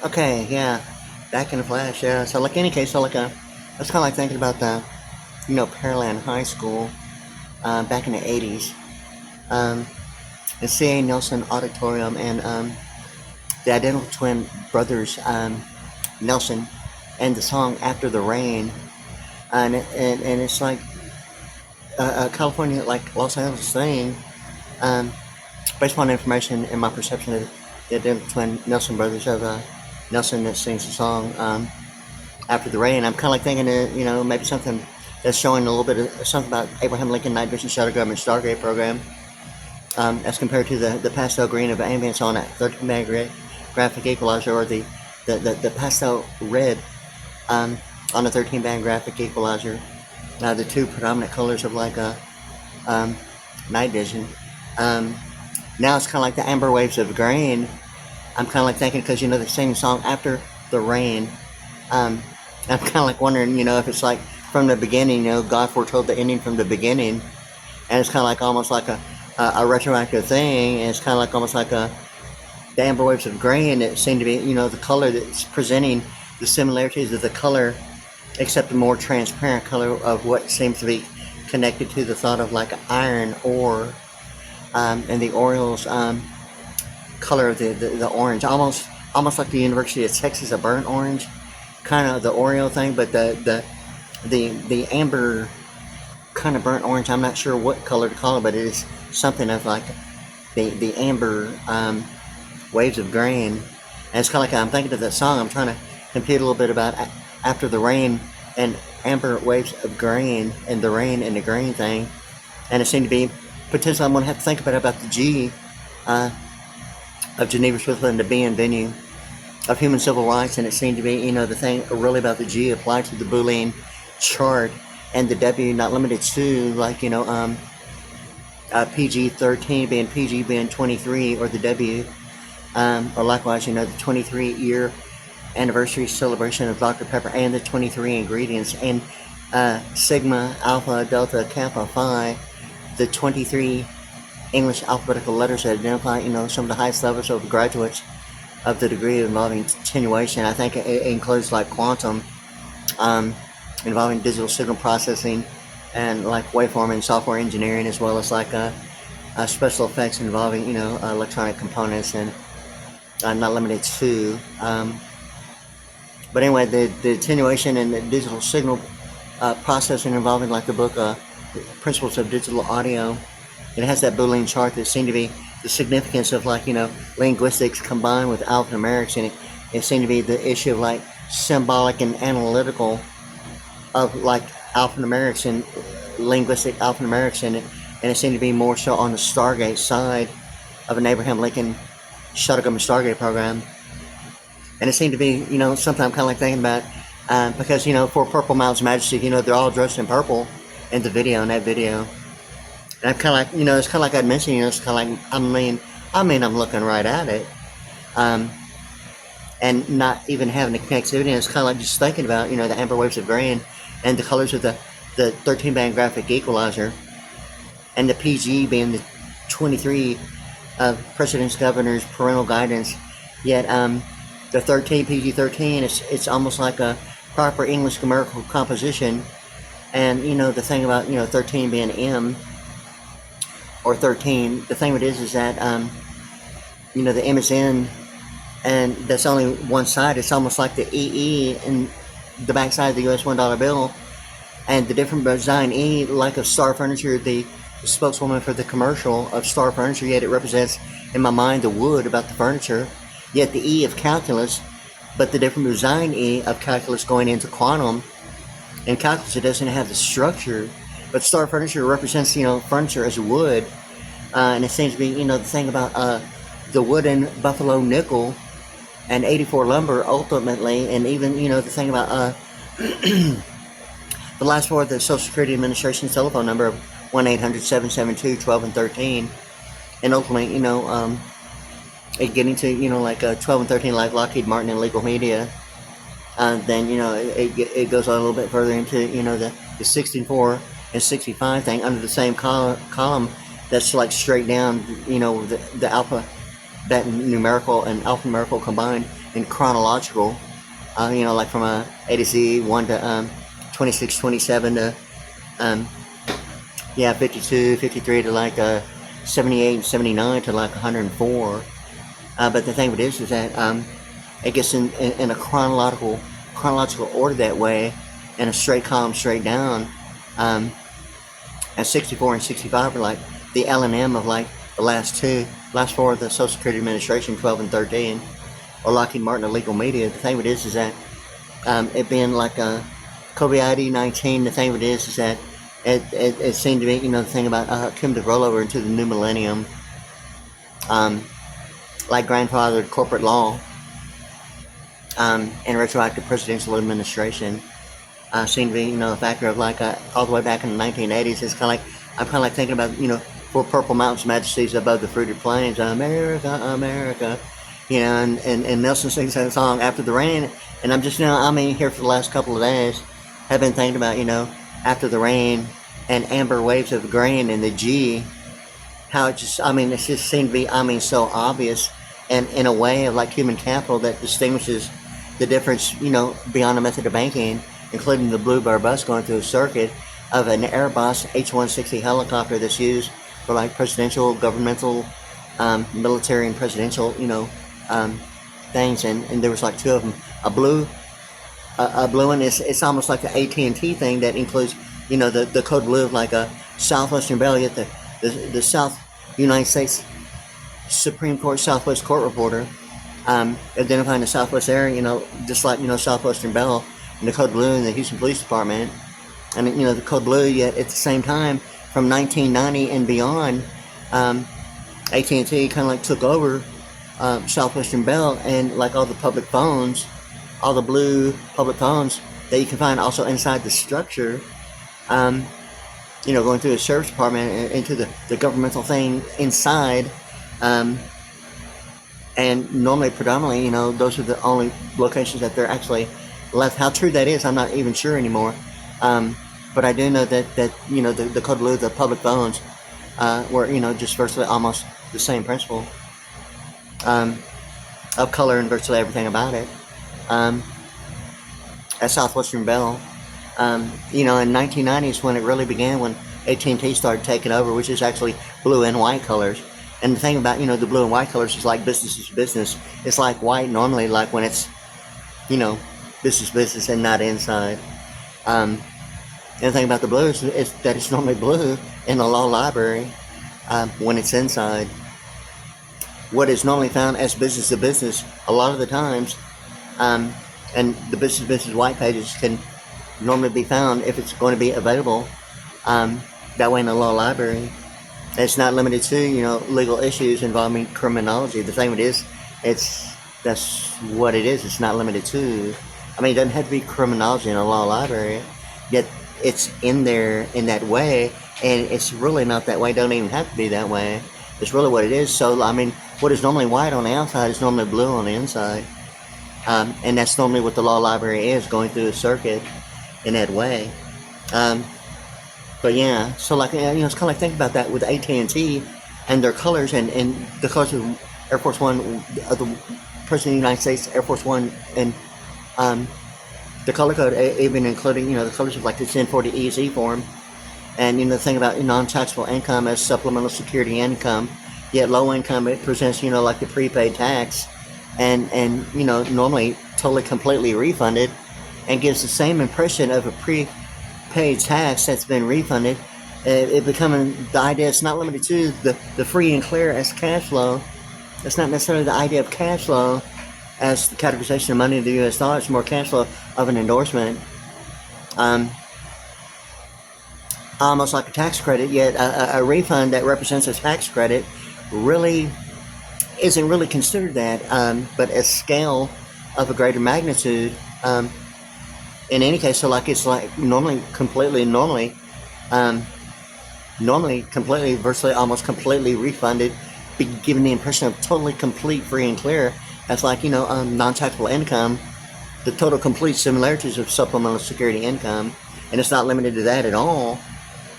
Okay, yeah, back in a flash, yeah. So like any case, so like I was kind of like thinking about the, Pearland High School, back in the '80s, um, the C.A. Nelson Auditorium, and the identical twin brothers, Nelson, and the song "After the Rain," and it's like California, like Los Angeles thing, um, based upon information and my perception of the identical twin Nelson brothers of Nelson that sings the song. After the Rain. I'm kind of like thinking, maybe something that's showing a little bit of something about Abraham Lincoln Night Vision Shadow Government Stargate program, as compared to the pastel green of ambience on that 13 band graphic equalizer, or the pastel red on the 13 band graphic equalizer. The two predominant colors of like um, night vision. Um, Now it's kind of like the amber waves of grain. I'm kind of like thinking, because they sing the song After the Rain. Um, I'm kind of like wondering, if it's like from the beginning, God foretold the ending from the beginning, and it's kind of like almost like a retroactive thing, and it's kind of like almost like the amber waves of grain that seem to be, the color that's presenting the similarities of the color, except a more transparent color of what seems to be connected to the thought of like iron ore, and the Orioles color of the orange, almost like the University of Texas, a burnt orange, kind of the Oreo thing, but the amber kind of burnt orange. I'm not sure what color to call it, but it is something of like the amber waves of grain. And it's kind of like I'm thinking of that song. I'm trying to compute a little bit about After the Rain and amber waves of grain and the rain and the grain thing. And it seemed to be potentially I'm going to have to think about the G uh, of Geneva, Switzerland, the B in venue of human civil rights, and it seemed to be, the thing really about the G applied to the Boolean chart, and the W not limited to, like, PG 13 being PG being 23, or the W, or likewise, the 23-year anniversary celebration of Dr. Pepper, and the 23 ingredients, and Sigma, Alpha, Delta, Kappa, Phi, the 23 English alphabetical letters that identify, some of the highest levels of graduates of the degree involving attenuation. I think it includes like quantum, involving digital signal processing, and like waveform and software engineering, as well as like special effects involving electronic components, and not limited to. But anyway, the attenuation and the digital signal processing involving like the book Principles of Digital Audio. It has that Boolean chart that seemed to be the significance of like linguistics combined with alphanumerics, and it seemed to be the issue of like symbolic and analytical of like alphanumerics and linguistic alphanumerics, and it seemed to be more so on the Stargate side of an Abraham Lincoln Shadow Government Stargate program. And it seemed to be something I'm kind of like thinking about, because for Purple Mountain's Majesty, they're all dressed in purple in the video, in that video. And I'm kind of like, it's kind of like I'd mentioned, it's kind of like, I'm looking right at it, and not even having the connectivity. And it's kind of like just thinking about, the amber waves of grain and the colors of the 13 band graphic equalizer, and the PG being the 23 of president's governor's parental guidance. Yet, the 13 PG 13, it's almost like a proper English grammatical composition. And the thing about 13 being M, or 13, the thing with it is that the M is in, and that's only one side. It's almost like the EE in the back side of the US $1 bill, and the different design E, like of Star Furniture, the spokeswoman for the commercial of Star Furniture, yet it represents in my mind the wood about the furniture, yet the E of calculus, but the different design E of calculus going into quantum. In calculus, it doesn't have the structure, but Star Furniture represents, furniture as wood, and it seems to be, the thing about the wooden buffalo nickel and 84 lumber ultimately, and even, the thing about the last four of the Social Security Administration's telephone number of 1-800-772-12 and 13, and ultimately, it getting to, like 12 and 13, like Lockheed Martin and legal media. Then it goes on a little bit further into the 64 and 65 thing under the same column that's like straight down, the alpha, that numerical and alphanumerical combined in chronological, like from A to Z, 1 to 26, 27 to 52, 53 to like 78 and 79 to like 104. But the thing with this is that it gets in a chronological order that way, in a straight column, straight down. And 64 and 65 are like the L&M of like the last four of the Social Security Administration, 12 and 13, or Lockheed Martin, the legal media. The thing with this is that it being like a COVID ID 19, the thing with this is that it seemed to be, the thing about come to roll over into the new millennium, like grandfathered corporate law and retroactive presidential administration. Seemed to be, a factor of like all the way back in the 1980s. It's kind of like, I'm kind of like thinking about, for purple mountains, majesties above the fruited plains, America, America, and Nelson sings that song After the Rain. And I'm just here for the last couple of days, have been thinking about, After the Rain and Amber Waves of Grain and the G, how it just, it just seemed to be, so obvious, and in a way of like human capital that distinguishes the difference, beyond the method of banking, including the Blue Bird bus going through a circuit, of an Airbus H-160 helicopter that's used for like presidential, governmental, military and presidential, things. And there was like two of them. A blue one, it's almost like the AT&T thing that includes, the code blue of like a Southwestern Bell, yet the South United States Supreme Court Southwest Court reporter, identifying the Southwest area, just like, Southwestern Bell, and the code blue in the Houston Police Department. And, the code blue, yet at the same time, from 1990 and beyond, AT&T kind of like took over Southwestern Bell, and like all the public phones, all the blue public phones that you can find also inside the structure, going through the sheriff's department and into the governmental thing inside. And normally, predominantly, those are the only locations that they're actually left. How true that is, I'm not even sure anymore. But I do know that the code blue, the public phones, were, just virtually almost the same principle of color and virtually everything about it. At Southwestern Bell, in 1990s when it really began, when AT&T started taking over, which is actually blue and white colors. And the thing about, the blue and white colors is like business is business. It's like white normally, like when it's, business and not inside. And the thing about the blue is that it's normally blue in the law library when it's inside. What is normally found as business to business, a lot of the times, and the business white pages can normally be found if it's going to be available that way in the law library. It's not limited to, legal issues involving criminology. The thing it is, that's what it is. It's not limited to. It doesn't have to be criminology in a law library, yet it's in there in that way, and it's really not that way. Don't even have to be that way. It's really what it is. So, what is normally white on the outside is normally blue on the inside. And that's normally what the law library is, going through a circuit in that way. But yeah, so it's kind of like think about that with AT&T and their colors and the colors of Air Force One, the President of the United States, Air Force One, and the color code, even including, the colors of like the 1040 EZ form. And, the thing about non-taxable income as supplemental security income, yet low income, it presents, like the prepaid tax and normally totally completely refunded, and gives the same impression of a prepaid tax that's been refunded. It becoming the idea, it's not limited to the free and clear as cash flow. It's not necessarily the idea of cash flow as the categorization of money in the U.S. dollar. It's more cash flow of an endorsement. Almost like a tax credit, yet a refund that represents a tax credit really isn't really considered that, but a scale of a greater magnitude. In any case, so like it's like normally, virtually almost completely refunded, be given the impression of totally complete free and clear. That's like, non-taxable income, the total complete similarities of supplemental security income, and it's not limited to that at all.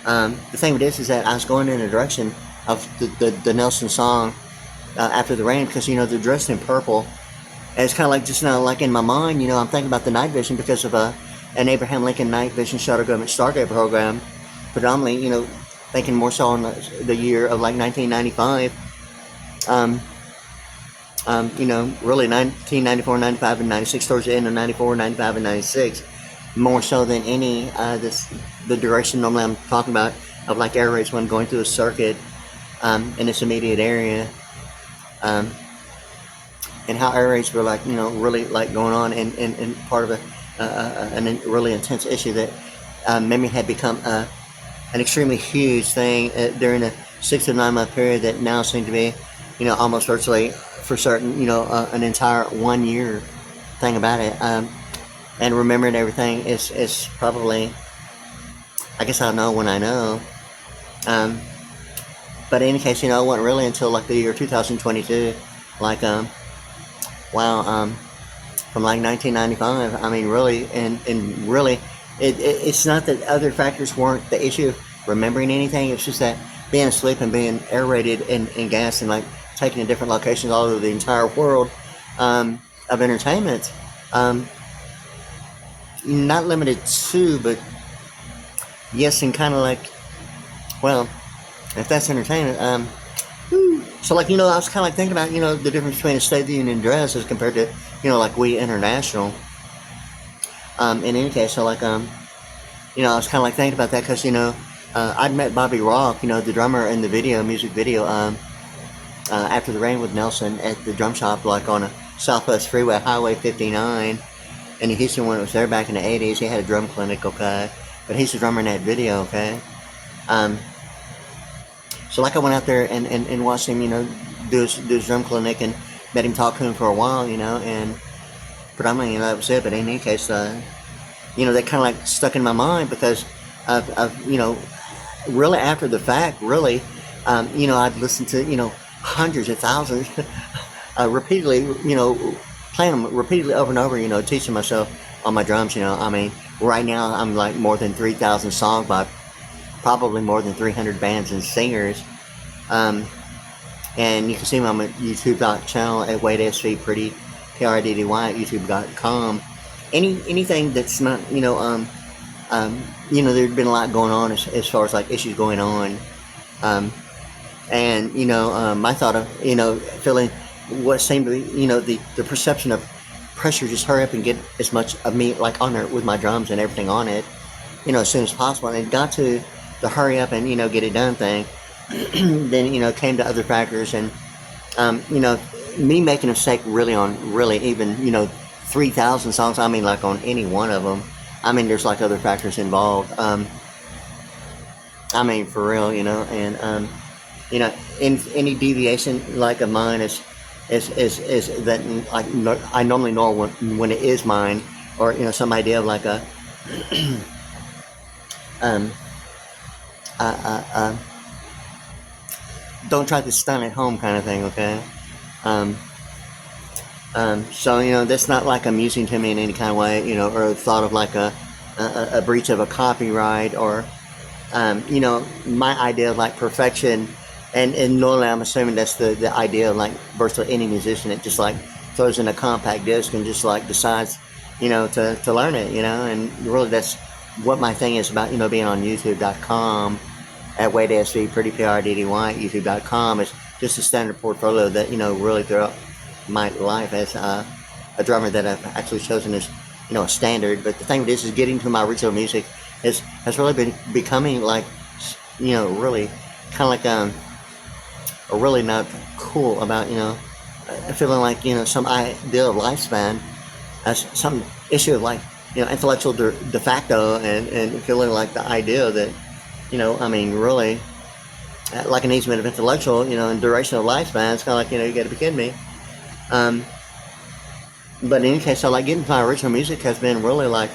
The thing with this is that I was going in the direction of the Nelson song, After the Rain, because, they're dressed in purple, And it's kind of like just now, like in my mind, I'm thinking about the night vision because of an Abraham Lincoln night vision shuttle government Stargate program, predominantly, thinking more so on the year of like 1995. Really 1994, 95, and 96, towards the end of 94, 95, and 96, more so than any the duration normally I'm talking about of like air raids when going through a circuit in this immediate area, and how air raids were like really like going on and part of a really intense issue that maybe had become an extremely huge thing during a 6 to 9 month period that now seemed to be almost virtually for certain an entire 1 year thing about it. And remembering everything is probably, I guess I'll know when I know. But in any case, it wasn't really until like the year 2022, like from like 1995. I mean, really, and really, it's not that other factors weren't the issue of remembering anything. It's just that being asleep and being air raided and gassed and like taken to different locations all over the entire world of entertainment. Not limited to, but yes, and kind of like, well, if that's entertainment. So like, I was kind of like thinking about, the difference between a State of the Union address as compared to, like We International. In any case, so like, I was kind of like thinking about that because, I'd met Bobby Rock, the drummer in the music video, After the Rain with Nelson at the drum shop, like on a Southwest Freeway, Highway 59, in Houston when it was there back in the 80s. He had a drum clinic, okay? But he's the drummer in that video, okay? So like I went out there and watched him, do his drum clinic and met him, talk to him for a while, and predominantly, that was it. But in any case, that kind of like stuck in my mind because of really after the fact, really, I'd listened to, hundreds of thousands, repeatedly, playing them repeatedly over and over, teaching myself on my drums, I mean, right now I'm like more than 3,000 songs by probably more than 300 bands and singers. And you can see me on my YouTube channel at WadeSV, pretty PRDDY at YouTube.com. Anything that's not, there'd been a lot going on as far as like issues going on. And, my thought of, feeling what seemed to be, the perception of pressure, just hurry up and get as much of me like on there with my drums and everything on it, as soon as possible. And it got to the hurry up and, get it done thing. Then, came to other factors and, me making a mistake really on really even, 3,000 songs. I mean, like on any one of them. I mean, there's like other factors involved. I mean, for real, and, in any deviation like of mine is that like I normally know when it is mine, or some idea of like a don't try to stun at home kind of thing, okay? So that's not like amusing to me in any kind of way, or thought of like a breach of a copyright, or my idea of like perfection. And normally I'm assuming that's the idea of like virtually any musician that just like throws in a compact disc and just like decides, to learn it, and really that's what my thing is about, being on YouTube.com at WadeSV, pretty PRDDY at YouTube.com is just a standard portfolio that, really throughout my life as a drummer that I've actually chosen as, a standard. But the thing with this is getting to my original music has really been becoming like, really kind of like, really not cool about, feeling like, some ideal of lifespan as some issue of like, intellectual de facto and feeling like the idea that, I mean, really, like an easement of intellectual, and duration of lifespan, it's kind of like, you got to be kidding me. But in any case, so like getting to my original music has been really not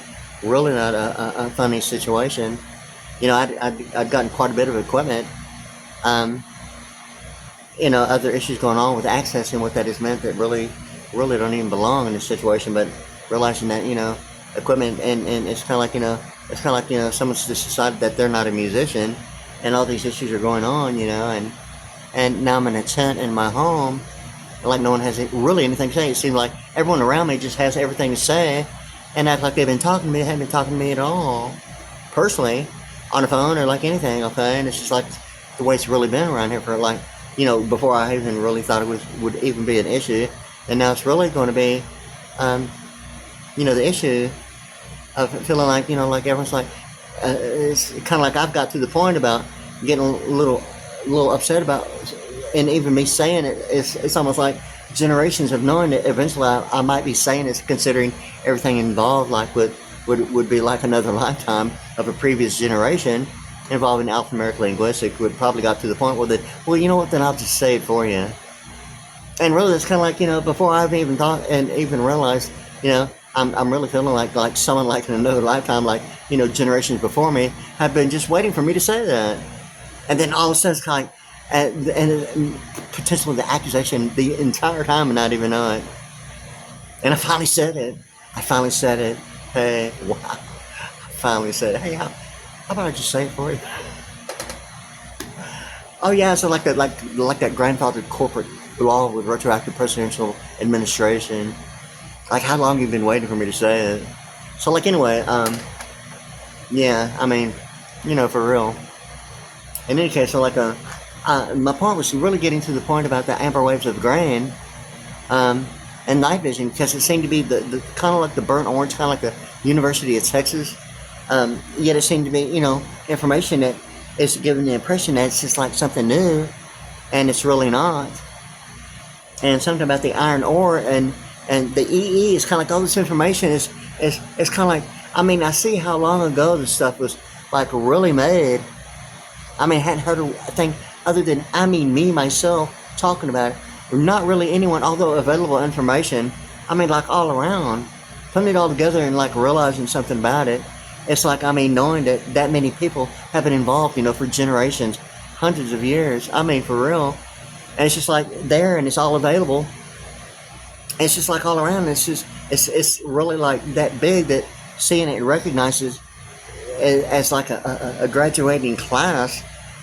a funny situation. I'd gotten quite a bit of equipment. Other issues going on with access and what that has meant that really don't even belong in this situation, but realizing that, equipment and it's kind of like, it's kind of like, someone's just decided that they're not a musician and all these issues are going on, and now I'm in a tent in my home like no one has really anything to say. It seems like everyone around me just has everything to say, and act like they've been talking to me. They haven't been talking to me at all, personally, on the phone or like anything. Okay, and it's just like the way it's really been around here for like, before I even really thought it would even be an issue, and now it's really going to be, the issue of feeling like like everyone's like, it's kind of like I've got to the point about getting a little upset about, and even me saying it, it's almost like generations of knowing that eventually I might be saying this, considering everything involved, like would be like another lifetime of a previous generation involving alphanumeric linguistics. Would probably got to the point where well, you know what, then I'll just say it for you. And really, it's kind of like, before I've even thought and even realized, I'm really feeling like someone like in another lifetime, like, generations before me have been just waiting for me to say that. And then all of a sudden it's kind of like, and potentially the accusation the entire time and not even know it. And I finally said it. Hey, wow. I finally said it. Hey, how about I just say it for you? Oh yeah, so like that grandfathered corporate law with retroactive presidential administration. Like, how long have you been waiting for me to say it? So like, anyway, yeah, I mean, for real. In any case, so like my point was really getting to the point about the amber waves of grain, and night vision, because it seemed to be the kind of like the burnt orange, kind of like the University of Texas. Yet it seemed to be, information that is giving the impression that it's just like something new, and it's really not. And something about the iron ore and the EE is kind of like all this information is kind of like, I mean, I see how long ago this stuff was like really made. I mean, I hadn't heard of a thing other than, me, myself, talking about it. Not really anyone, although available information, like all around. Putting it all together and like realizing something about it. It's like, knowing that many people have been involved, for generations, hundreds of years. For real. And it's just like there and it's all available. It's just like all around. It's really like that big that seeing it recognizes as like a graduating class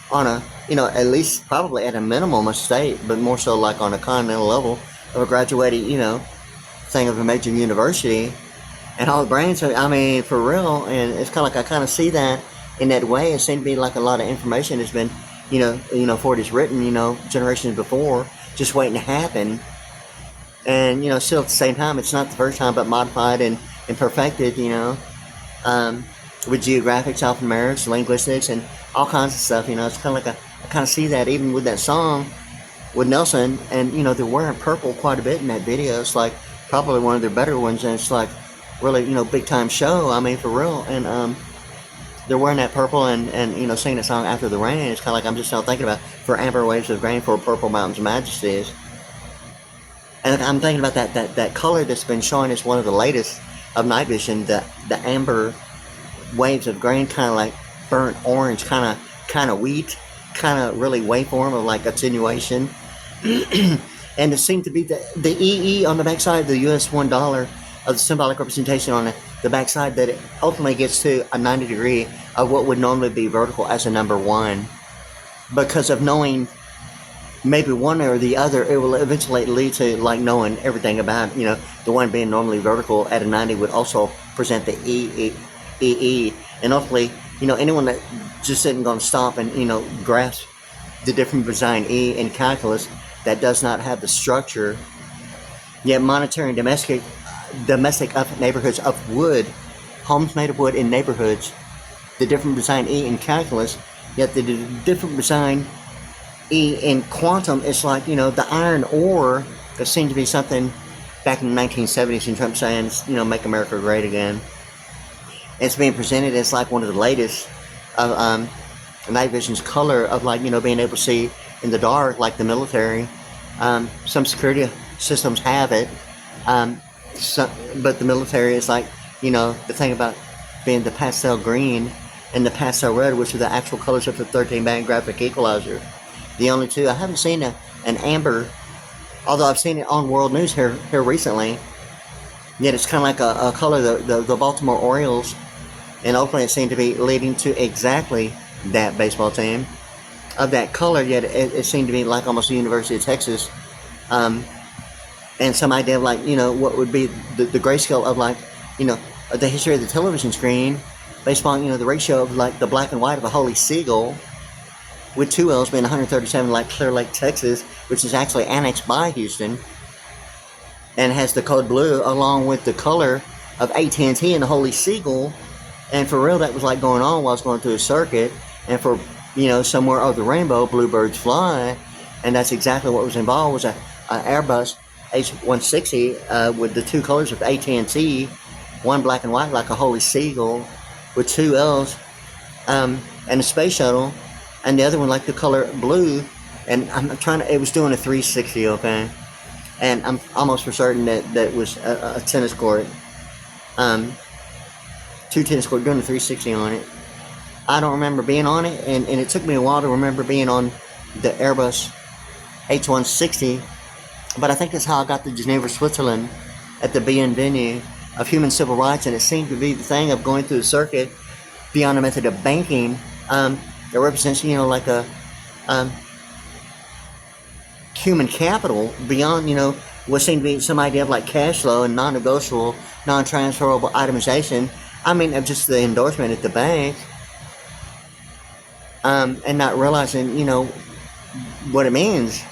on a, at least probably at a minimum a state, but more so like on a continental level of a graduating, thing of a major university, and all the brains. For real. And it's kind of like I kind of see that in that way. It seemed to be like a lot of information has been, for it is written, generations before, just waiting to happen. And still at the same time, it's not the first time, but modified and perfected, with geographics, alphanumerics, linguistics, and all kinds of stuff. It's kind of like I kind of see that even with that song with Nelson, and they're wearing purple quite a bit in that video. It's like probably one of their better ones, and it's like really big time show. For real. And they're wearing that purple and singing the song After the Rain. It's kind of like I'm just now thinking about for amber waves of grain for purple mountains majesties. And I'm thinking about that color that's been showing as one of the latest of night vision, the amber waves of grain, kind of like burnt orange, kind of wheat, kind of really waveform of like attenuation. And it seemed to be the EE on the backside of the US $1 of the symbolic representation on the backside, that it ultimately gets to a 90 degree of what would normally be vertical as a number 1. Because of knowing maybe one or the other, it will eventually lead to like knowing everything about, the one being normally vertical at a 90 would also present the EE. And hopefully, anyone that just isn't going to stop and, grasp the different design E in calculus that does not have the structure, yet monitoring domestic of neighborhoods of wood, homes made of wood in neighborhoods, the different design E in calculus, yet the different design E in quantum is like, the iron ore that seemed to be something back in the 1970s in Trump saying, make America great again. It's being presented as like one of the latest of night vision's color of like, being able to see in the dark like the military. Some security systems have it, but the military is like, the thing about being the pastel green and the pastel red, which are the actual colors of the 13-band graphic equalizer. The only two. I haven't seen an amber, although I've seen it on World News here recently. Yet it's kind of like a color, the Baltimore Orioles, and Oakland seemed to be leading to exactly that baseball team of that color. Yet it seemed to be like almost the University of Texas and some idea of like, what would be the grayscale of like, the history of the television screen based upon, the ratio of like the black and white of a holy seagull, with 2 L's being 137, like Clear Lake, Texas, which is actually annexed by Houston, and has the code blue along with the color of AT&T and the holy seagull. And for real, that was like going on while I was going through a circuit. And for, somewhere over the rainbow, bluebirds fly. And that's exactly what was involved, was a Airbus H160 with the 2 colors of AT&T, one black and white like a holy seagull with 2 L's, and a space shuttle, and the other one like the color blue. And it was doing a 360, okay? And I'm almost for certain that it was a tennis court. 2 tennis courts doing a 360 on it. I don't remember being on it, and it took me a while to remember being on the Airbus H160, but I think that's how I got to Geneva, Switzerland at the Bienvenue of Human Civil Rights, and it seemed to be the thing of going through the circuit beyond the method of banking. It represents, like a human capital beyond, what seemed to be some idea of like cash flow and non-negotiable, non-transferable itemization. I mean, of just the endorsement at the bank, and not realizing, what it means.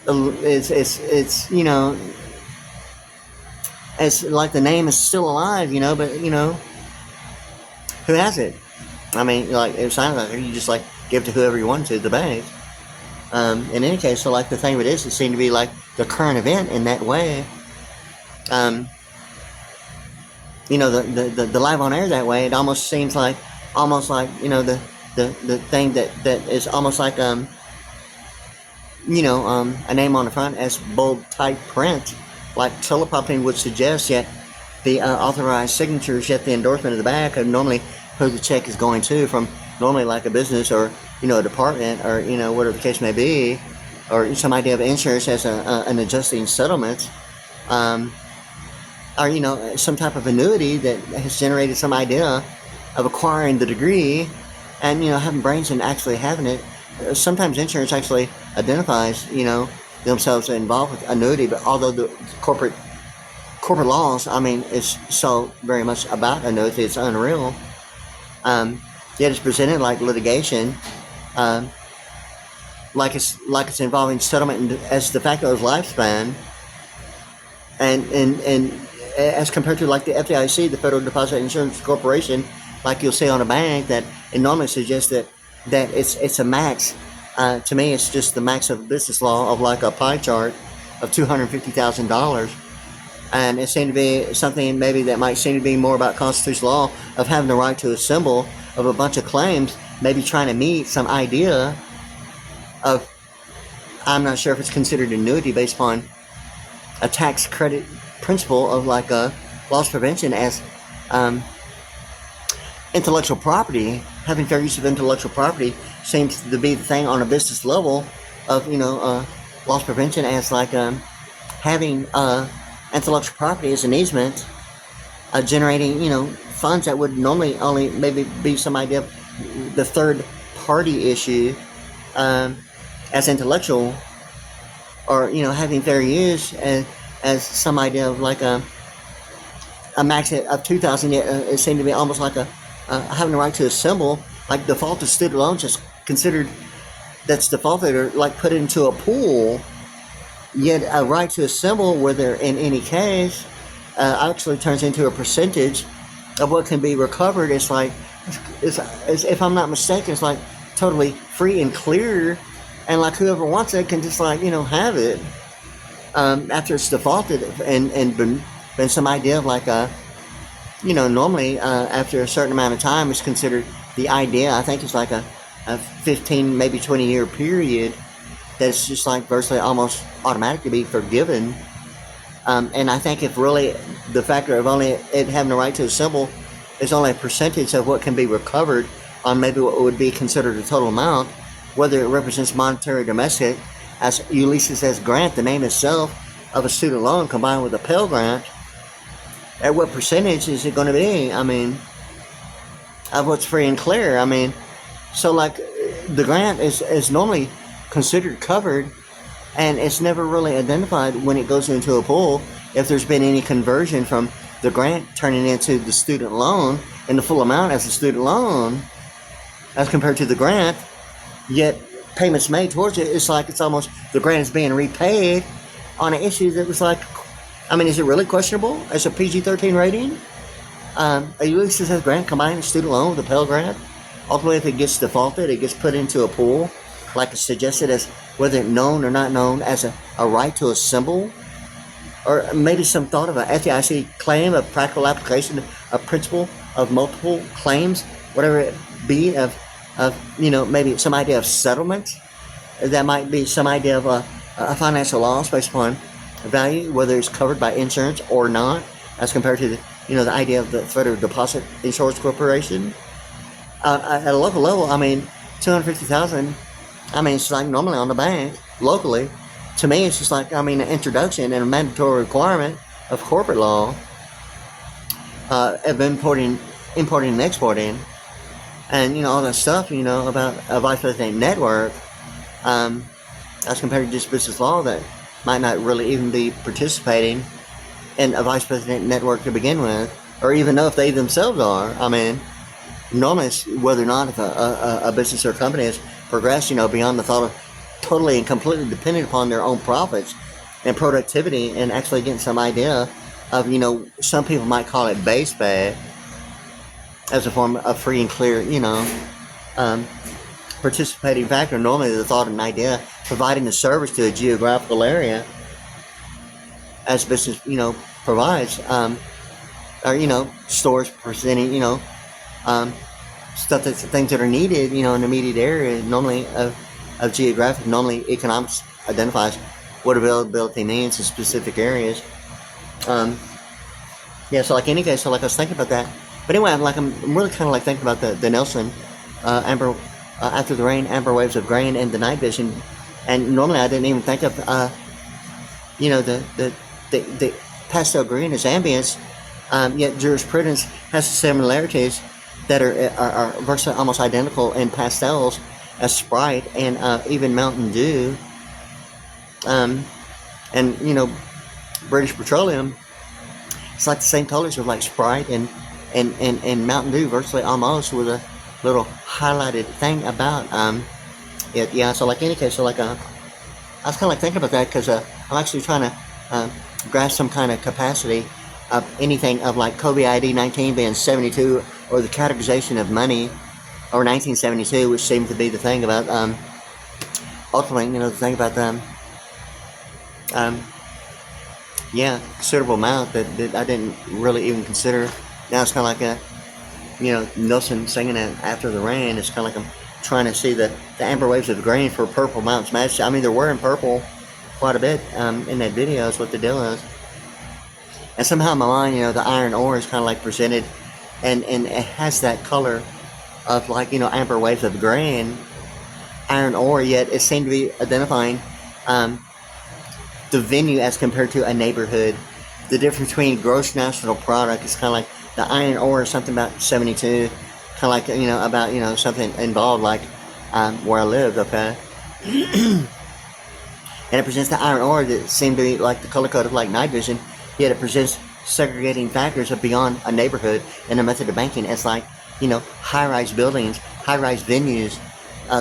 It's it's like the name is still alive, but who has it? I mean, like, it sounds like you just like give to whoever you want to, the bank. In any case, so like the thing of it is, it seemed to be like the current event in that way. The live on air that way, it almost seems like, the thing that is almost like, a name on the front as bold type print, like teleprompting would suggest, yet the authorized signatures, yet the endorsement of the back of normally who the check is going to, from normally like a business or, a department or, whatever the case may be, or some idea of insurance as an adjusting settlement. Or, some type of annuity that has generated some idea of acquiring the degree and, having brains and actually having it. Sometimes insurance actually identifies, themselves involved with annuity, but although the corporate laws, is so very much about annuity, it's unreal. Yet it's presented like litigation, like it's involving settlement as de facto lifespan, and as compared to like the FDIC, the Federal Deposit Insurance Corporation, like you'll see on a bank, that it normally suggests that it's a max. To me, it's just the max of business law of like a pie chart of $250,000, and it seemed to be something maybe that might seem to be more about constitutional law of having the right to assemble of a bunch of claims, maybe trying to meet some idea of, I'm not sure if it's considered annuity based upon a tax credit principle of like a loss prevention as intellectual property. Having fair use of intellectual property seems to be the thing on a business level of loss prevention as like having intellectual property as an easement, generating funds that would normally only maybe be some idea of the third party issue as intellectual, or having fair use as some idea of like a max of 2,000. It seemed to be almost like having the right to assemble, like defaulted student loans is considered, that's defaulted or like put into a pool, yet a right to assemble where there in any case actually turns into a percentage of what can be recovered. It's like, it's if I'm not mistaken, it's like totally free and clear, and like whoever wants it can just like have it after it's defaulted and been some idea of like normally after a certain amount of time it's considered the idea. I think it's like a 15 maybe 20 year period that's just like virtually almost automatic to be forgiven. And I think if really the factor of only it having the right to assemble is only a percentage of what can be recovered on maybe what would be considered a total amount, whether it represents monetary or domestic, as Ulysses S. Grant, the name itself of a student loan combined with a Pell Grant, at what percentage is it going to be? Of what's free and clear. So like the grant is normally considered covered and it's never really identified when it goes into a pool if there's been any conversion from the grant turning into the student loan and the full amount as a student loan as compared to the grant, yet payments made towards it, it's like it's almost the grant is being repaid on an issue that was like, I mean, is it really questionable as a PG-13 rating? At least it says grant combined a student loan with a Pell Grant. Ultimately, if it gets defaulted, it gets put into a pool, like it's suggested, as whether known or not known as a right to assemble, or maybe some thought of an FDIC claim, a practical application, a principle of multiple claims, whatever it be, of maybe some idea of settlement. That might be some idea of a financial loss based upon value, whether it's covered by insurance or not, as compared to the idea of the Federal Deposit Insurance Corporation. At a local level, I mean, $250,000. I mean, it's like normally on the bank locally. To me, it's just like, I mean, an introduction and a mandatory requirement of corporate law of importing and exporting, and all that stuff. About a vice president network, as compared to just business law that might not really even be participating in a vice president network to begin with, or even know if they themselves are. I mean, normally it's whether or not if a business or company has progressed, beyond the thought of totally and completely dependent upon their own profits and productivity, and actually getting some idea of, some people might call it base pay as a form of free and clear, participating factor. Normally the thought and idea providing the service to a geographical area as business, provides, or, stores presenting, stuff things that are needed, in the immediate area, normally of geographic, normally economics identifies what availability means in specific areas. So like any case, so like I was thinking about that. But anyway, I'm really kind of like thinking about the Nelson, amber, after the rain, amber waves of grain and the night vision. And normally I didn't even think of, the pastel green as ambience, yet jurisprudence has similarities that are virtually almost identical in pastels as Sprite and even Mountain Dew, and British Petroleum. It's like the same colors of like Sprite and Mountain Dew, virtually almost, with a little highlighted thing about it. Yeah. So like any case, so like I was kind of like thinking about that because I'm actually trying to grasp some kind of capacity of anything of like COVID-19 being 72, or the categorization of money, or 1972, which seems to be the thing about ultimately, the thing about them. Considerable amount that I didn't really even consider. Now it's kind of like Nelson singing it after the rain. It's kind of like I'm trying to see the amber waves of the grain for Purple Mountain's Majesty. I mean, they're wearing purple quite a bit in that video is what the deal is. And somehow in my mind, the iron ore is kind of like presented, and it has that color of like, amber waves of grain, iron ore, yet it seemed to be identifying the venue as compared to a neighborhood. The difference between gross national product is kind of like the iron ore is something about 72, kind of like, about, something involved like where I live, okay? And it presents the iron ore that seemed to be like the color code of like night vision, yet it presents segregating factors of beyond a neighborhood and a method of banking as like, high-rise buildings, high-rise venues,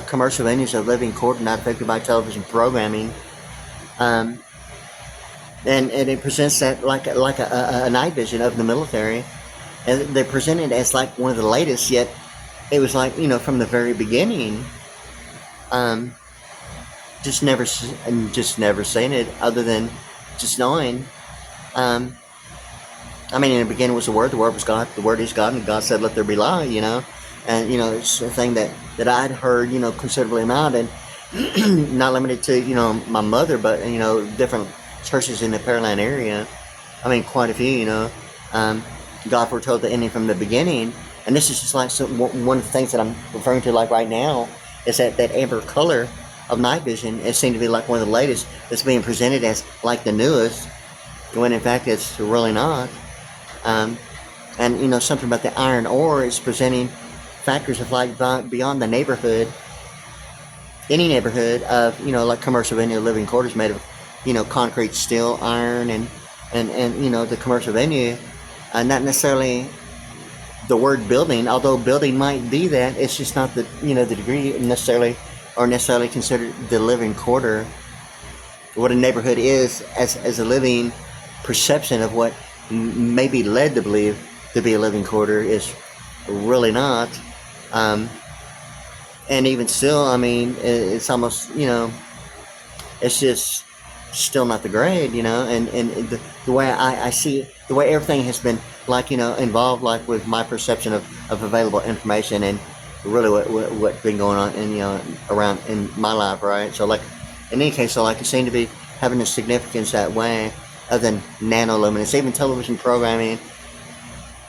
commercial venues of living quarter not affected by television programming. And it presents that like a night vision of the military. And they present it as like one of the latest, yet it was like, from the very beginning, just never saying it other than just knowing. I mean, in the beginning was the Word was God, the Word is God, and God said, let there be light, and, it's a thing that I'd heard, considerably amount, and not limited to, my mother, but, different churches in the Pearland area. I mean, quite a few, God foretold the ending from the beginning, and this is just like one of the things that I'm referring to, like right now, is that amber color of night vision. It seemed to be like one of the latest that's being presented as like the newest, when in fact it's really not. And something about the iron ore is presenting factors of like beyond the neighborhood, any neighborhood of, like commercial venue living quarters made of, concrete, steel, iron, and the commercial venue, not necessarily the word building, although building might be that, it's just not the, the degree necessarily, or necessarily considered the living quarter. What a neighborhood is as a living perception of what may be led to believe to be a living quarter is really not. And even still, I mean, it's almost, it's just still not the grade, and the way I see it, the way everything has been, like, involved, like with my perception of available information and really what's been going on in, around in my life, right? So, like, in any case, so, like, it seemed to be having a significance that way, other than nanoluminance, even television programming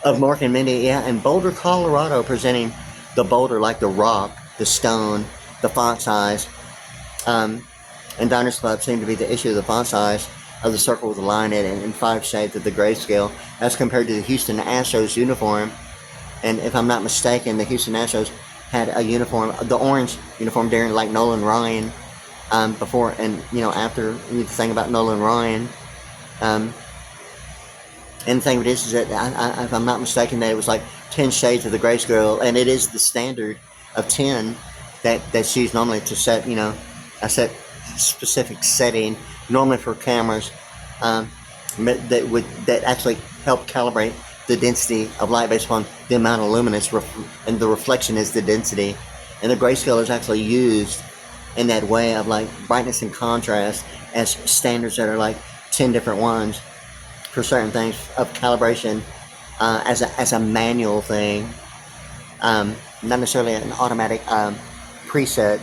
of Mark and Mindy, yeah, in Boulder, Colorado, presenting the boulder, like the rock, the stone, the font size, and Diners Club seemed to be the issue of the font size of the circle with the line in it and 5 shades of the grayscale as compared to the Houston Astros uniform. And if I'm not mistaken, the Houston Astros had a uniform, the orange uniform during, like, Nolan Ryan, before and, after the thing about Nolan Ryan. And the thing of it is that, if I'm not mistaken, that it was like 10 shades of the grayscale, and it is the standard of 10 that's used normally to set, a set specific setting, normally for cameras, that actually help calibrate the density of light based upon the amount of luminance, and the reflection is the density, and the grayscale is actually used in that way of, like, brightness and contrast as standards that are like 10 different ones for certain things of calibration, as a manual thing, not necessarily an automatic preset.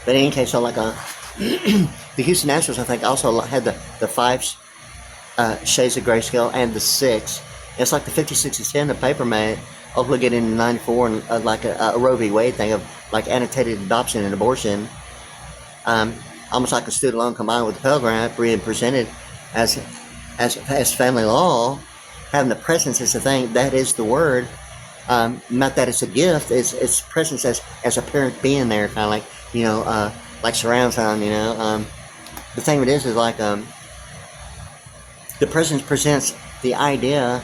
But in any case, so, like, the Houston Astros, I think, also had the 5 shades of grayscale and the 6. It's like the 56-10 the paper made, hopefully getting into 94, and like a Roe v. Wade thing of, like, annotated adoption and abortion, almost like a student loan combined with the Pell Grant being presented as family law, having the presence as a thing. That is the word. Not that it's a gift, it's presence as a parent being there, kind of like, like surround sound, the thing of it is like, the presence presents the idea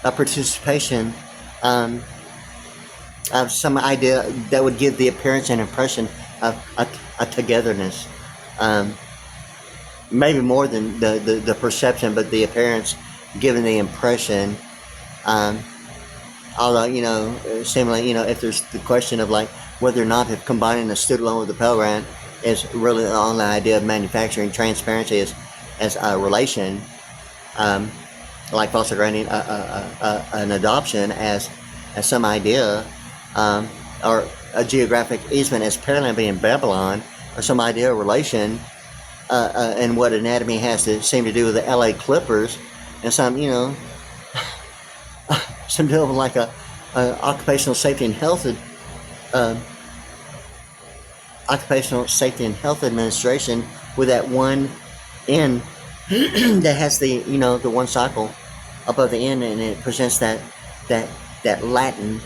of participation, of some idea that would give the appearance and impression of a togetherness, maybe more than the perception, but the appearance giving the impression, although, seemingly, if there's the question of, like, whether or not if combining the student loan with the Pell Grant is really on the idea of manufacturing transparency as a relation, like foster granting an adoption as some idea, or a geographic easement as Pearland being Babylon, or some idea of relation, and what anatomy has to seem to do with the LA Clippers, and some, some deal with, like, a occupational safety and health administration with that one end that has the, the one cycle above the end, and it presents that Latin,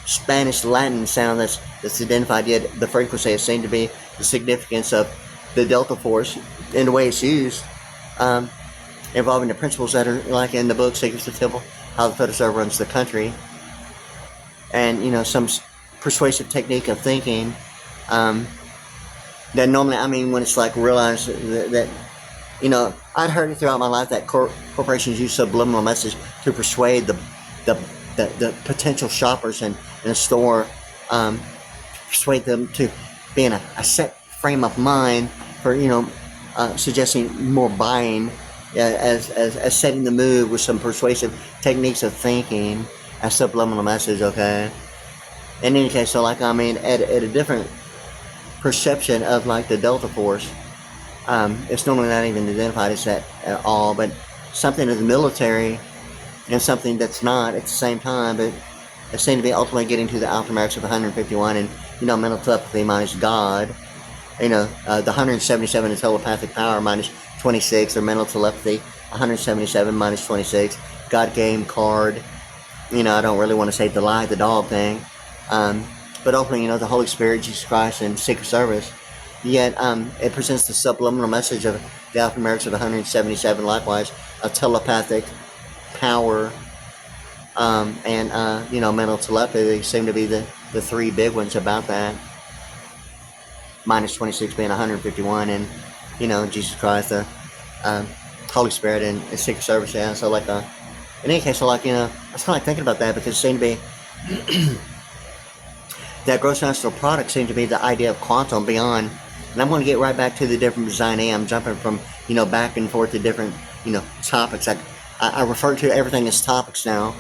Spanish Latin sound that's identified. Yet the frequency has seemed to be the significance of the delta force in the way it's used, involving the principles that are, like, in the book Secrets of the Temple, How the Federal Reserve Runs the Country, and, some persuasive technique of thinking, that normally, I mean, when it's, like, realized that I'd heard it throughout my life that corporations use subliminal message to persuade the potential shoppers in a store, persuade them to be in a set frame of mind for, suggesting more buying, as setting the mood with some persuasive techniques of thinking as subliminal message, okay? In any case, so, like, I mean, at a different perception of, like, the delta force, it's normally not even identified as that at all, but something of the military and something that's not at the same time, but it seemed to be ultimately getting to the alphanumerics of 151 and, mental telepathy minus God, the 177 is telepathic power minus 26, or mental telepathy, 177 minus 26, God game card, I don't really want to say the lie, the dog thing, but ultimately, the Holy Spirit, Jesus Christ, and Secret Service. Yet, it presents the subliminal message of the alphanumerics of 177, likewise, of telepathic power, and, mental telepathy. They seem to be the three big ones about that. Minus 26 being 151, and, Jesus Christ, the Holy Spirit, and Secret Service. Yeah, so, like, in any case, so, like, I was kind of like thinking about that, because it seemed to be that gross national product seemed to be the idea of quantum beyond. And I'm going to get right back to the different design. I'm jumping from, back and forth to different, topics. I refer to everything as topics now,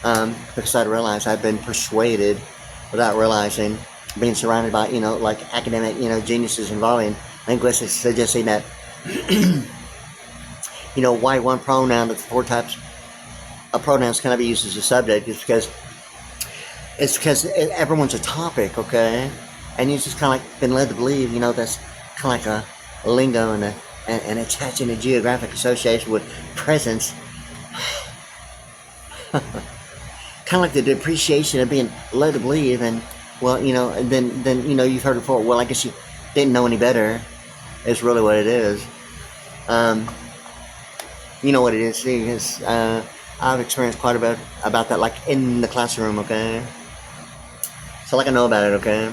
because I realized I've been persuaded, without realizing, being surrounded by, like academic, geniuses involving linguistics, suggesting that, why one pronoun of the four types of pronouns cannot be used as a subject is because everyone's a topic, okay? And you just kind of like been led to believe, that's kind of like a lingo and attaching a geographic association with presence. Kind of like the depreciation of being led to believe, and well, and then you've heard it before. Well, I guess you didn't know any better. Is really what it is. You know what it is. See, I've experienced quite a bit about that, like in the classroom. Okay. So like I know about it, okay?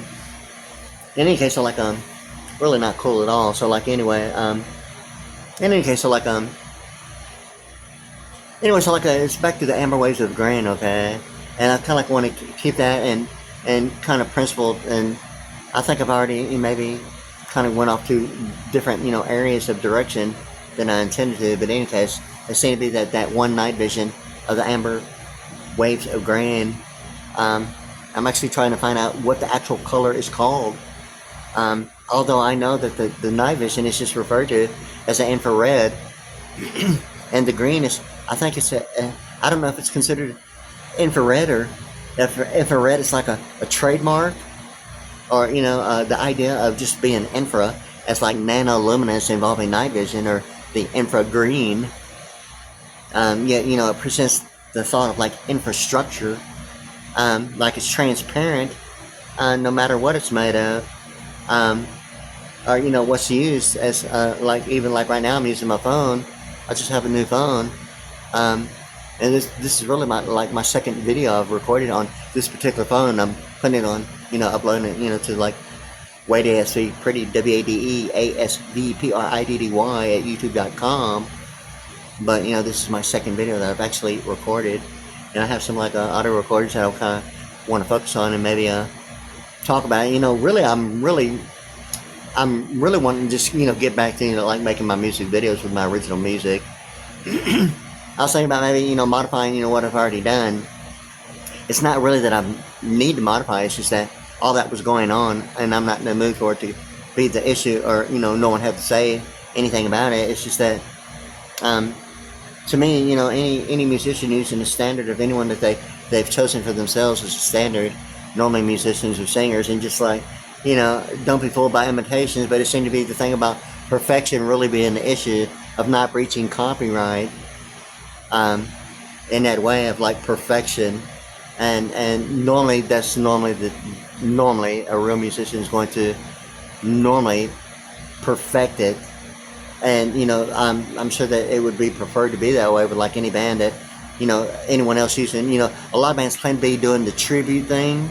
In any case, so like really not cool at all. So like anyway, in any case, so like anyway, so like it's back to the amber waves of grain, okay? And I kind of like want to keep that and kind of principled, and I think I've already maybe kind of went off to different areas of direction than I intended to. But in any case, it seemed to be that one night vision of the amber waves of grain. I'm actually trying to find out what the actual color is called. Although I know that the night vision is just referred to as an infrared. And the green is, I think it's I don't know if it's considered infrared, or if infrared is like a trademark, or, the idea of just being infra as like nanoluminous involving night vision, or the infra green. Yet, it presents the thought of like infrastructure. Like it's transparent, no matter what it's made of, or what's used as like even like right now I'm using my phone. I just have a new phone, and this is really my second video I've recorded on this particular phone. I'm putting it on, uploading it, to like Wade ASV Pretty WADEASVPRIDDY at YouTube.com. But this is my second video that I've actually recorded. And I have some like audio recordings that I kind of want to focus on and maybe talk about. Really, I'm really wanting to just get back to like making my music videos with my original music. I was thinking about maybe modifying what I've already done. It's not really that I need to modify. It's just that all that was going on, and I'm not in the mood for it to be the issue, or no one had to say anything about it. It's just that. To me, any musician using the standard of anyone that they've chosen for themselves as a standard, normally musicians or singers, and just like, don't be fooled by imitations, but it seemed to be the thing about perfection really being the issue of not breaching copyright, in that way of like perfection, and normally that's normally a real musician is going to normally perfect it. And I'm sure that it would be preferred to be that way, but like any band that anyone else using, a lot of bands claim to be doing the tribute thing.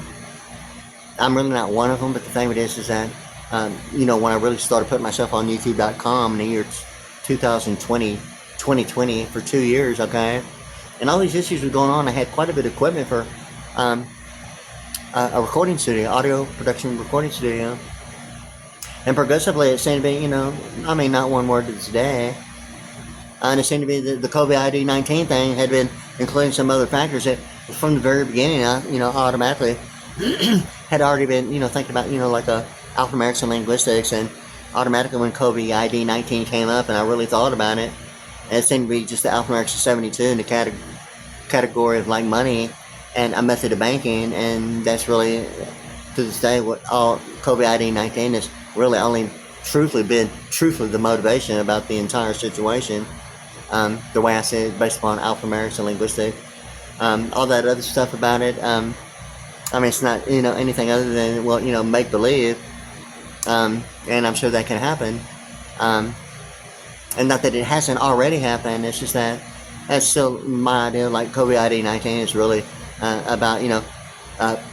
I'm really not one of them, but the thing with this is that when I really started putting myself on YouTube.com in the year 2020 for 2 years, okay, and all these issues were going on. I had quite a bit of equipment for a recording studio, audio production recording studio. And progressively, it seemed to be, not one word to this day. And it seemed to be the COVID-19 thing had been including some other factors that from the very beginning, automatically had already been, thinking about, like alphanumerics and linguistics. And automatically when COVID-19 came up and I really thought about it, and it seemed to be just the alphanumerics of 72 in the category of like money and a method of banking. And that's really, to this day, what all COVID-19 is really only truthfully the motivation about the entire situation. The way I see it, based upon alphanumerics and linguistics, all that other stuff about it, I mean, it's not, you know, anything other than, well, you know, make believe. And I'm sure that can happen. Um, and not that it hasn't already happened. It's just that that's still my idea. Like COVID-19 is really about, you know,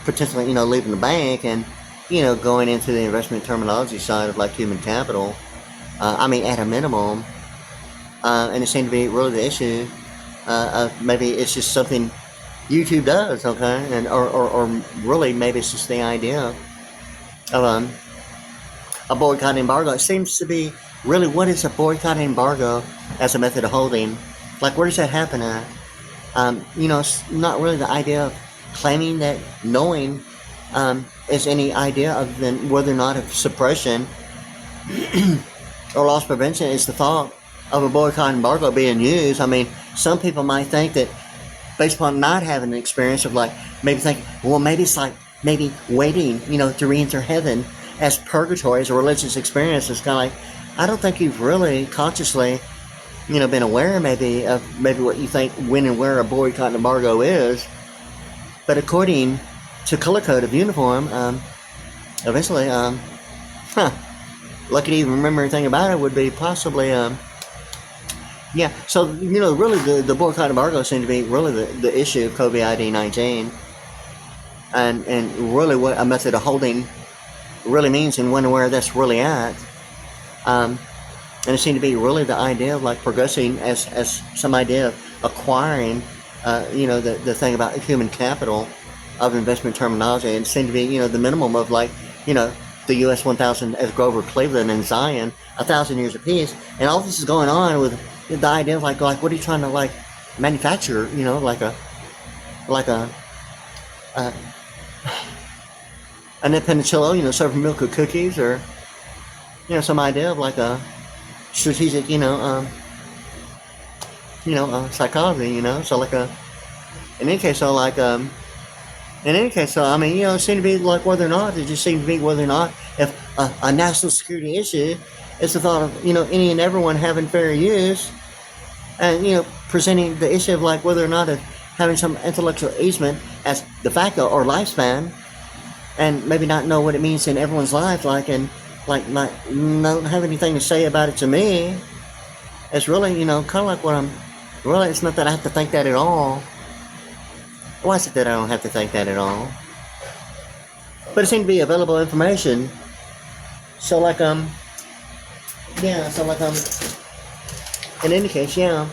potentially, you know, leaving the bank and, you know, going into the investment terminology side of like human capital. I mean, at a minimum, and it seemed to be really the issue. Maybe it's just something YouTube does, okay, and or really maybe it's just the idea of a boycott embargo. It seems to be really what is a boycott embargo as a method of holding. Like, where does that happen at? You know, it's not really the idea of claiming that knowing is any idea other than whether or not of suppression or loss prevention is the thought of a boycott embargo being used. I mean, some people might think that based upon not having an experience of like, maybe think, well, maybe it's like maybe waiting, you know, to re-enter heaven as purgatory, as a religious experience. It's kind of like, I don't think you've really consciously, you know, been aware maybe of maybe what you think when and where a boycott embargo is. But according to Color Code of Uniform, eventually, lucky to even remember anything about it would be possibly, yeah. So, you know, really the boycott embargo seemed to be really the issue of COVID-19 and really what a method of holding really means and when and where that's really at. And it seemed to be really the idea of like progressing as some idea of acquiring, you know, the thing about human capital of investment terminology. And it seemed to be, you know, the minimum of like, you know, the US 1000 as Grover Cleveland and Zion, 1,000 years apiece. And all this is going on with the idea of like what are you trying to like manufacture, you know, like a an Penicillo, you know, serving milk with cookies, or, you know, some idea of like a strategic, psychology, you know. So like in any case, so I mean, you know, it seemed to be like whether or not, it just seemed to be whether or not if a national security issue is the thought of, you know, any and everyone having fair use, and, you know, presenting the issue of like whether or not of having some intellectual easement as de facto or lifespan, and maybe not know what it means in everyone's life, like, and like not have anything to say about it to me. It's really, you know, kind of like what I'm really, it's not that I have to think that at all. Why is it that I don't have to think that at all? But it seemed to be available information. So like yeah, so like in any case, yeah.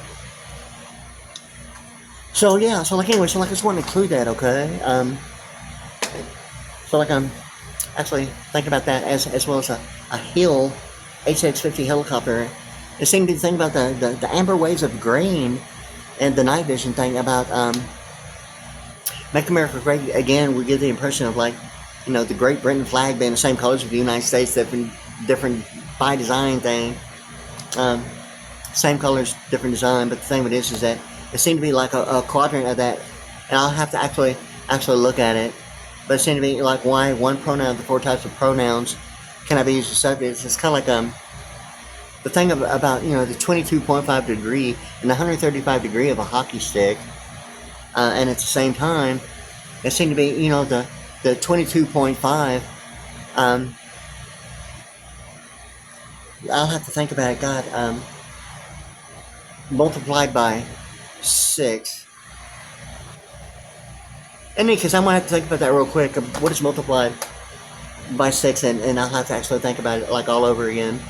So yeah, so like anyway, so like I just want to include that, okay? So like I'm actually thinking about that as well as a Hill HX-50 helicopter. It seemed to be thinking about the amber waves of green and the night vision thing about Make America Great Again. We get the impression of like, you know, the Great Britain flag being the same colors as the United States, different by design thing. Same colors, different design, but the thing with this is that it seemed to be like a quadrant of that, and I'll have to actually look at it. But it seemed to be like why one pronoun of the 4 types of pronouns cannot be used as subjects. It's kind of like the thing about, you know, the 22.5 degree and the 135 degree of a hockey stick, and at the same time, it seemed to be, you know, the 22.5. I'll have to think about it. God, multiplied by 6. In any case, I'm going to have to think about that real quick. What is multiplied by 6? And I'll have to actually think about it like all over again.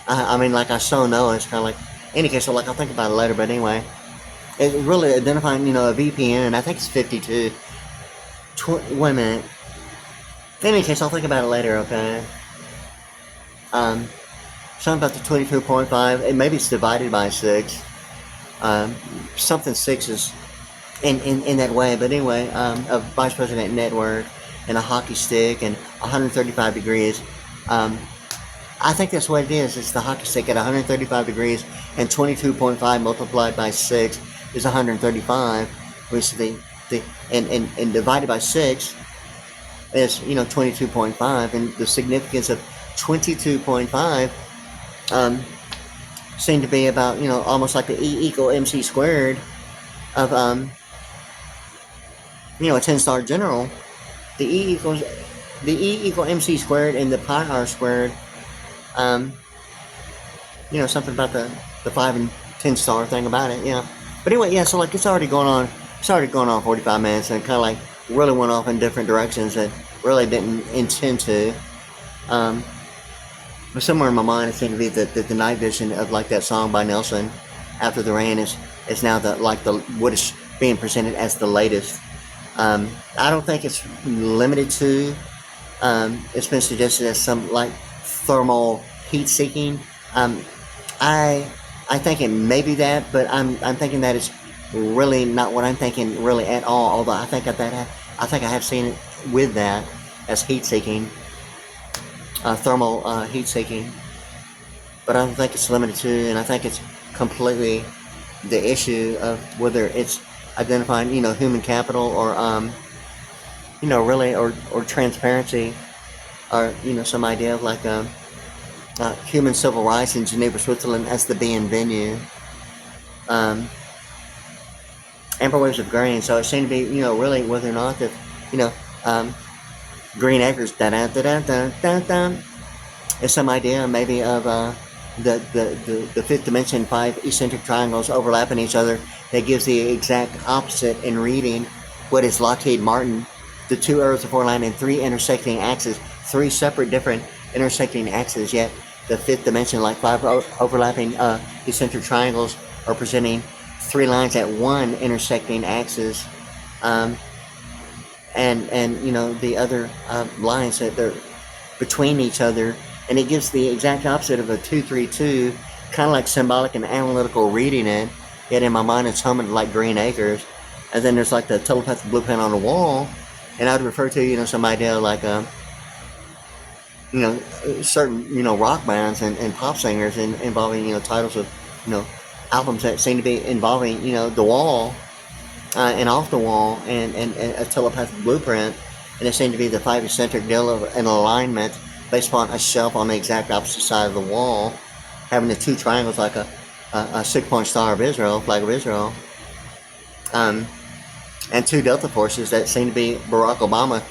I mean, like I so know, it's kind of like, in any case, so like I'll think about it later, but anyway. It's really identifying, you know, a VPN, I think it's 52. Wait a minute. In any case, I'll think about it later, okay? Something about the 22.5, maybe it's divided by 6. Something 6 is in that way, but anyway, a vice president network and a hockey stick and 135 degrees. I think that's what it is. It's the hockey stick at 135 degrees, and 22.5 multiplied by 6 is 135, which is and divided by 6 is, you know, 22.5, and the significance of 22.5 seemed to be about, you know, almost like the E equal MC squared of, you know, a 10-star general. the E equal MC squared and the pi r squared. Um, something about the 5 and 10 star thing about it. But anyway, so like it's already going on. It's already going on 45 minutes, and kind of like really went off in different directions that really didn't intend to. But somewhere in my mind, it seemed to be that the night vision of like that song by Nelson, "After the Rain," is now the what is being presented as the latest. I don't think it's limited to. It's been suggested as some like thermal heat seeking. I think it may be that, but I'm thinking that it's really not what I'm thinking really at all. Although I think I have seen it with that as heat seeking, thermal heat seeking. But I don't think it's limited to, and I think it's completely the issue of whether it's identifying human capital or really or transparency or some idea of like human civil rights in Geneva, Switzerland as the being venue. Amber waves of grain. So it seemed to be really whether or not that Green Acres is some idea maybe of the fifth dimension, 5 eccentric triangles overlapping each other that gives the exact opposite in reading what is Lockheed Martin, the 2 Earths, the 4 land, and 3 intersecting axes, 3 separate different intersecting axes, yet the fifth dimension, like 5 overlapping eccentric triangles, are presenting 3 lines at 1 intersecting axis, and the other lines that they're between each other, and it gives the exact opposite of a 2-3-2, kind of like symbolic and analytical reading it. Yet in my mind, it's humming like Green Acres, and then there's like the telepathic blueprint on the wall, and I'd refer to some idea like certain rock bands and pop singers involving titles of albums that seem to be involving the wall and off the wall and a telepathic blueprint, and it seemed to be the 5 eccentric deal of an alignment based upon a shelf on the exact opposite side of the wall, having the 2 triangles like a 6-point star of Israel, flag of Israel, and 2 Delta forces that seem to be Barack Obama,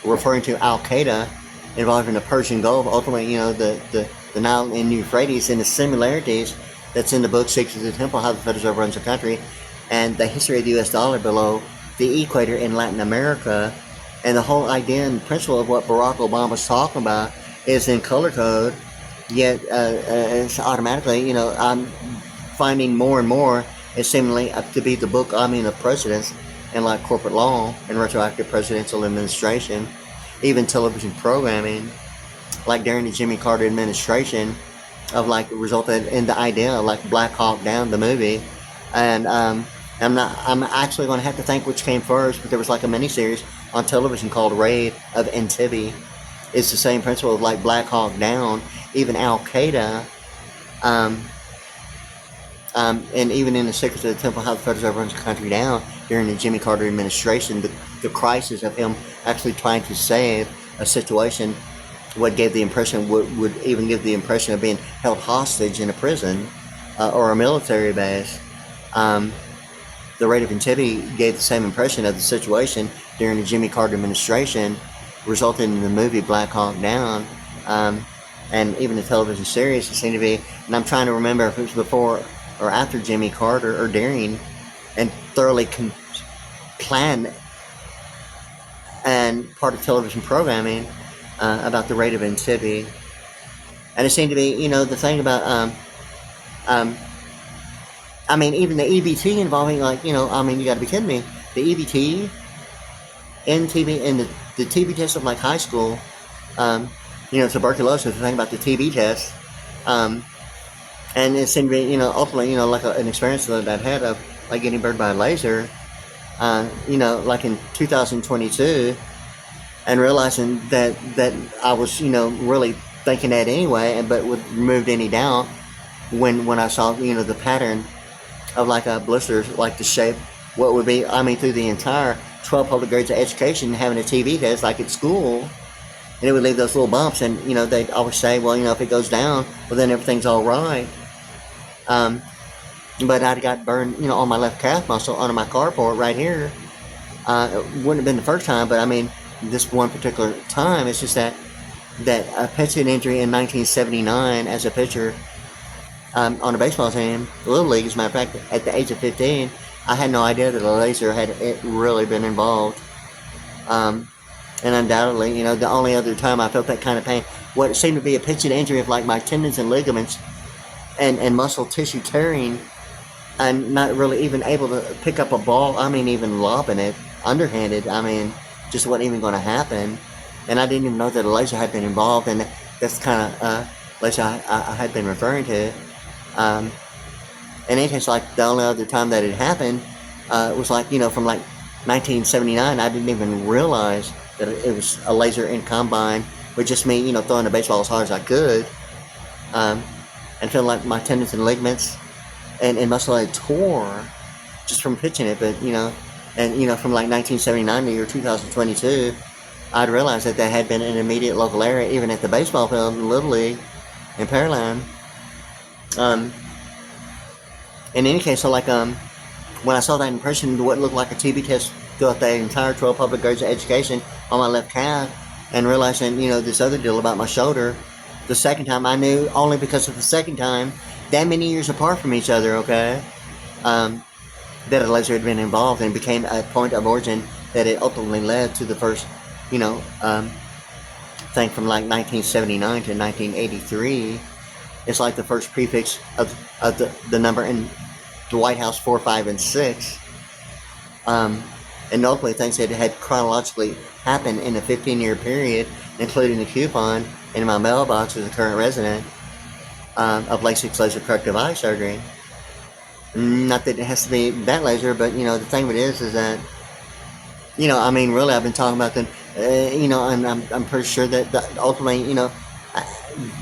referring to Al Qaeda involving the Persian Gulf, ultimately, the Nile and Euphrates, and the similarities that's in the book Secrets of the Temple, How the Federal Reserve Runs the Country, and the history of the U.S. dollar below the equator in Latin America, and the whole idea and principle of what Barack Obama's talking about is in color code, yet it's automatically, I'm finding more and more it's seemingly up to be the book, of presidents and like corporate law and retroactive presidential administration, even television programming, like during the Jimmy Carter administration, of like resulted in the idea of like Black Hawk Down, the movie, and I'm actually going to have to think which came first, but there was like a miniseries on television called Raid of Entebbe. It's the same principle of like Black Hawk Down, even Al Qaeda, and even in the Secrets of the Temple, How the Federal Reserve Runs the Country Down, during the Jimmy Carter administration, the crisis of him actually trying to save a situation, what gave the impression, would even give the impression of being held hostage in a prison or a military base. The Raid of Entebbe gave the same impression of the situation during the Jimmy Carter administration, resulting in the movie Black Hawk Down, and even the television series. It seemed to be, and I'm trying to remember if it was before or after Jimmy Carter, or during, and thoroughly planned and part of television programming about the Raid of Entebbe. And it seemed to be, the thing about, even the EBT involving, like, you gotta be kidding me. The EBT, NTB, and the TB test of, like, high school, tuberculosis, the thing about the TB test, and it seemed to be, ultimately, like an experience that I'd had of, like, getting burned by a laser, like in 2022, and realizing that I was, really thinking that anyway, but removed any doubt when I saw, the pattern of like blisters, like the shape, what would be, through the entire 12 public grades of education, having a TB test like at school, and it would leave those little bumps, and they'd always say, well, if it goes down, well, then everything's all right. But I got burned, on my left calf muscle under my carport right here. It wouldn't have been the first time, but this one particular time. It's just that a pitching injury in 1979 as a pitcher on a baseball team, Little League, as a matter of fact, at the age of 15, I had no idea that a laser had really been involved. And undoubtedly, the only other time I felt that kind of pain, what seemed to be a pitching injury of like my tendons and ligaments and muscle tissue tearing, and not really even able to pick up a ball. I mean, even lobbing it underhanded. I mean, just wasn't even going to happen. And I didn't even know that a laser had been involved, and that's kind of laser I had been referring to. In any case, like the only other time that it happened was like, from like 1979. I didn't even realize that it was a laser in combine, with just me, throwing the baseball as hard as I could, and feeling like my tendons and ligaments and muscle had tore just from pitching it. But from like 1979 to the year 2022, I'd realized that there had been an immediate local area, even at the baseball field in Little League in Pearland. In any case, so like when I saw that in person, what looked like a TB test throughout the entire 12 public grades of education on my left calf, and realizing, this other deal about my shoulder, the second time I knew, only because of the second time, that many years apart from each other, okay, that a laser had been involved, and became a point of origin that it ultimately led to the first, thing from like 1979 to 1983. It's like the first prefix of the number in the White House 4, 5, and 6. And notably things that had chronologically happened in a 15-year period, including the coupon in my mailbox as a current resident of LASIK laser corrective eye surgery. Not that it has to be that laser, but the thing of it is that really I've been talking about them. I'm pretty sure that ultimately,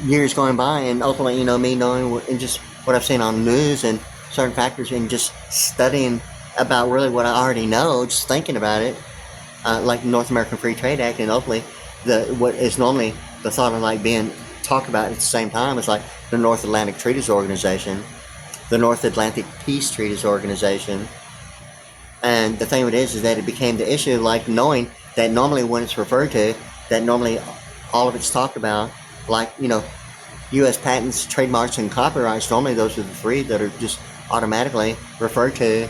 years going by, and ultimately, me knowing and just what I've seen on the news and certain factors, and just studying about really what I already know, just thinking about it, like the North American Free Trade Act, and hopefully what is normally the thought of like being talked about at the same time is like the North Atlantic Treaties Organization, the North Atlantic Peace Treaties Organization. And the thing of it is that it became the issue, like knowing that normally when it's referred to, that normally all of it's talked about, like, U.S. patents, trademarks, and copyrights, normally those are the three that are just automatically referred to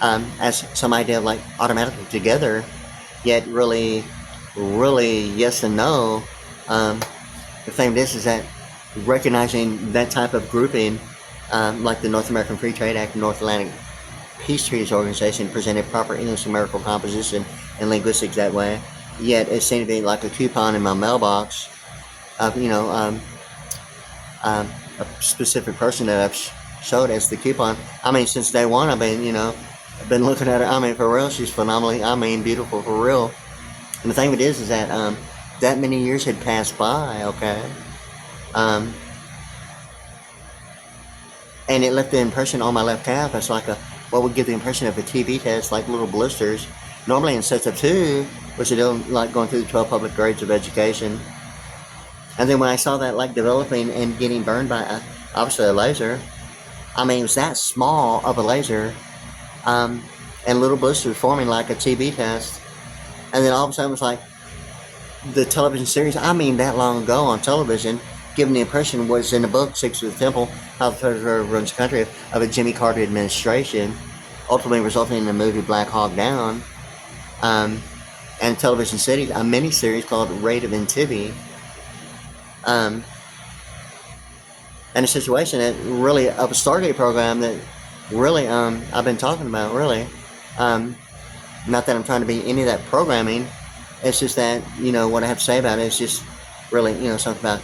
as some idea of like automatically together, yet really yes and no. The thing of this is that recognizing that type of grouping, like the North American Free Trade Act and North Atlantic Peace Treaties Organization, presented proper English numerical composition and linguistics that way, yet it seemed to be like a coupon in my mailbox of a specific person that I've showed as the coupon. I mean, since day one, I've been looking at her. I mean, for real, she's phenomenally, beautiful for real. And the thing of it is that that many years had passed by, okay, and it left the impression on my left calf as like what would give the impression of a TB test, like little blisters, normally in sets of 2, which are doing like going through the 12 public grades of education. And then when I saw that like developing and getting burned by obviously a laser, I mean, it was that small of a laser, and little blisters forming like a TB test. And then all of a sudden it was like the television series, that long ago on television, giving the impression was in the book, Six of the Temple, How the Federal Reserve Runs the Country, of a Jimmy Carter administration, ultimately resulting in the movie Black Hawk Down, and television series, a mini-series called Raid of Entebbe, and a situation that really, of a Stargate program that really, I've been talking about, really, not that I'm trying to be any of that programming, it's just that, what I have to say about it is just really, something about,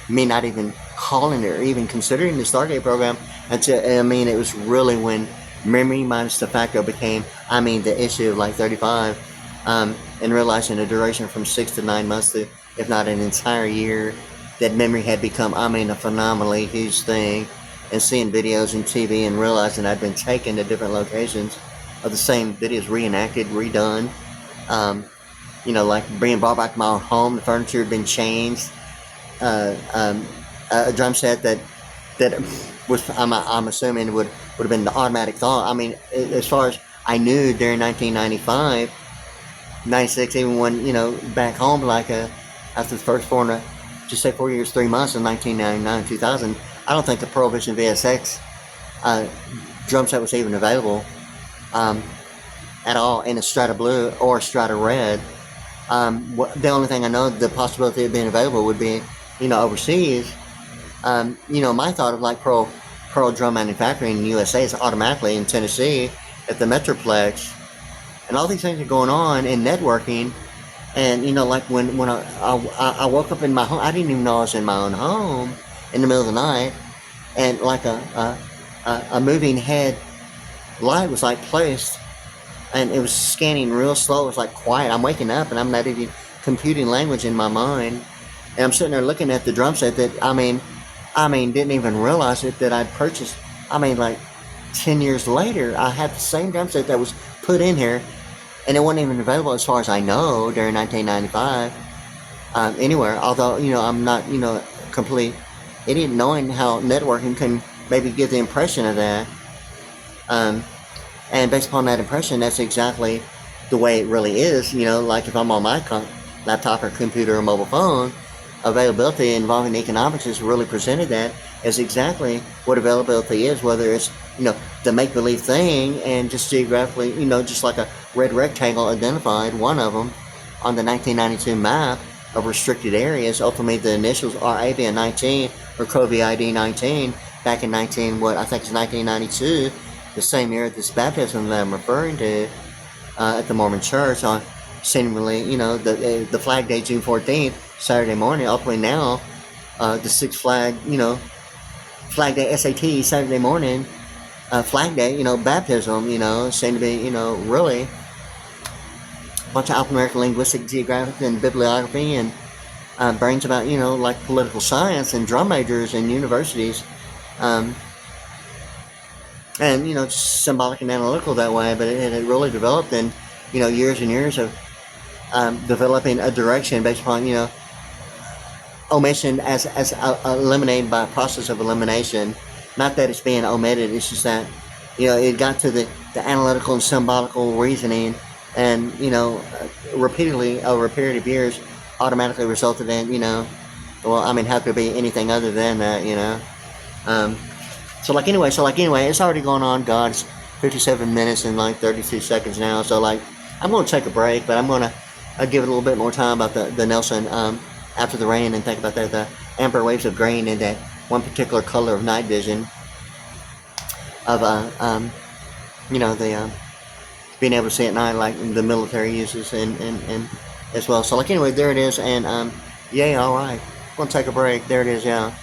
me not even calling it or even considering the Stargate program until, it was really when memory minus de facto became, the issue of like 35, and realizing a duration from 6 to 9 months to, if not an entire year, that memory had become, a phenomenally huge thing, and seeing videos and TV and realizing I'd been taken to different locations of the same videos reenacted, redone, like being brought back to my home, the furniture had been changed, a drum set that was, I'm assuming would have been the automatic thought. As far as I knew during 1995, 96, even when, back home, like, after the first 4 years, 3 months in 1999, 2000, I don't think the Prohibition VSX drum set was even available at all in a Strata Blue or Strata Red. The only thing I know, the possibility of being available would be, overseas. My thought of like Pearl drum manufacturing in the USA is automatically in Tennessee at the Metroplex, and all these things are going on in networking. And like when I woke up in my home, I didn't even know I was in my own home in the middle of the night, and like a moving head light was like placed, and it was scanning real slow. It was like quiet. I'm waking up and I'm not even computing language in my mind, and I'm sitting there looking at the drum set that I mean didn't even realize it that I'd purchased. Like 10 years later, I had the same drum set that was put in here, and it wasn't even available as far as I know during 1995 anywhere. Although I'm not a complete idiot knowing how networking can maybe give the impression of that. And based upon that impression, that's exactly the way it really is. Like if I'm on my laptop or computer or mobile phone, availability involving economics has really presented that as exactly what availability is, whether it's the make-believe thing and just geographically, just like a red rectangle identified one of them on the 1992 map of restricted areas. Ultimately, the initials are AVIA 19 or COVID 19 back in 1992, the same year this baptism that I'm referring to at the Mormon Church on seemingly, the Flag Day, June 14th, Saturday morning. Ultimately now, the Six Flag, Flag Day SAT Saturday morning, Flag Day, baptism, seem to be, really a bunch of Alpha-American linguistic, geographic, and bibliography, and brains about, like political science and drum majors in universities, and, just symbolic and analytical that way, but it had really developed in, years and years of developing a direction based upon, omission as eliminated by a process of elimination. Not that it's being omitted, it's just that, it got to the analytical and symbolical reasoning, and, repeatedly over a period of years automatically resulted in, how could it be anything other than that, So like anyway, it's already going on, God, it's 57 minutes and like 32 seconds now, so like, I'm going to take a break, but I'm going to give it a little bit more time about the Nelson after the rain, and think about that, the amber waves of green and that one particular color of night vision of the being able to see at night, like the military uses, and as well. So like anyway, there it is, and yeah, all right, I'm gonna take a break. There it is, yeah.